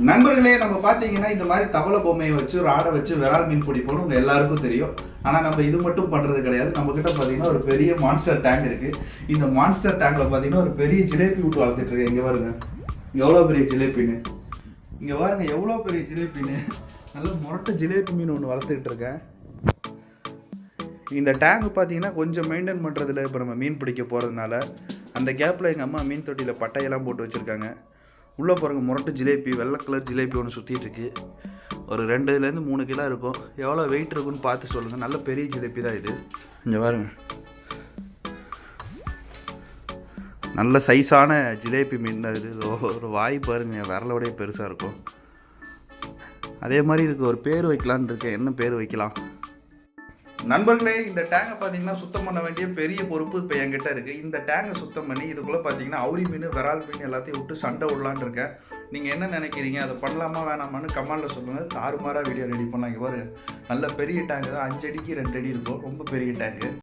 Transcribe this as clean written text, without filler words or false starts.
நண்பர்களே, நம்ம பார்த்தீங்கன்னா இந்த மாதிரி தவளை பொம்மையை வச்சு ஒரு ஆடை வச்சு விரால் மீன் பிடிப்போம்னு உங்கள் எல்லாருக்கும் தெரியும். ஆனால் நம்ம இது மட்டும் பண்ணுறது கிடையாது. நம்மக்கிட்ட பார்த்தீங்கன்னா ஒரு பெரிய மான்ஸ்டர் டேங்க் இருக்குது. இந்த மான்ஸ்டர் டேங்கில் பார்த்தீங்கன்னா ஒரு பெரிய ஜிலேபி விட்டு வளர்த்துட்டு இருக்கேன். இங்கே பாருங்க எவ்வளோ பெரிய ஜிலேபின்னு. இங்கே பாருங்க எவ்வளோ பெரிய ஜிலேபின்னு. நல்ல முரட்டு ஜிலேபி மீன் ஒன்று வளர்த்துக்கிட்டு இருக்கேன். இந்த டேங்க் பார்த்தீங்கன்னா கொஞ்சம் மெயின்டைன் பண்ணுறதுல இப்போ நம்ம மீன் பிடிக்க போகிறதுனால அந்த கேப்பில் எங்கள் அம்மா மீன் தொட்டியில் பட்டையெல்லாம் போட்டு வச்சுருக்காங்க. உள்ளே பாருங்க முரட்டு ஜிலேபி, வெள்ளை கலர் ஜிலேபி ஒன்று சுற்றிட்டு இருக்கு. ஒரு 2லேருந்து 3 கிலோ இருக்கும். எவ்வளோ வெயிட் இருக்குன்னு பார்த்து சொல்லுங்கள். நல்ல பெரிய ஜிலேபி தான் இது. இங்கே பாருங்க நல்ல சைஸான ஜிலேபி மீன் தான் இது. ஒரு வாய் பாருங்க விரலோடைய பெருசாக இருக்கும். அதே மாதிரி இதுக்கு ஒரு பேர் வைக்கலான்னு இருக்கேன். என்ன பேர் வைக்கலாம்? நண்பர்களே, இந்த டேங்கை பார்த்தீங்கன்னா சுத்தம் பண்ண வேண்டிய பெரிய பொறுப்பு இப்போ என்கிட்ட இருக்குது. இந்த டேங்கை சுத்தம் பண்ணி இதுக்குள்ளே பார்த்தீங்கன்னா அவுரி மீன், விரால் மீன் எல்லாத்தையும் விட்டு சண்டை விடலான்னு இருக்கேன். நீங்கள் என்ன நினைக்கிறீங்க? அதை பண்ணலாமா வேணாமான்னு கமெண்டில் சொல்லுங்கள். தாறுமாறாக வீடியோ ரெடி பண்ணலாம். இங்கே பாரு நல்ல பெரிய டேங்கு தான். 5 அடிக்கு 2 அடி இருக்கும். ரொம்ப பெரிய டேங்கு.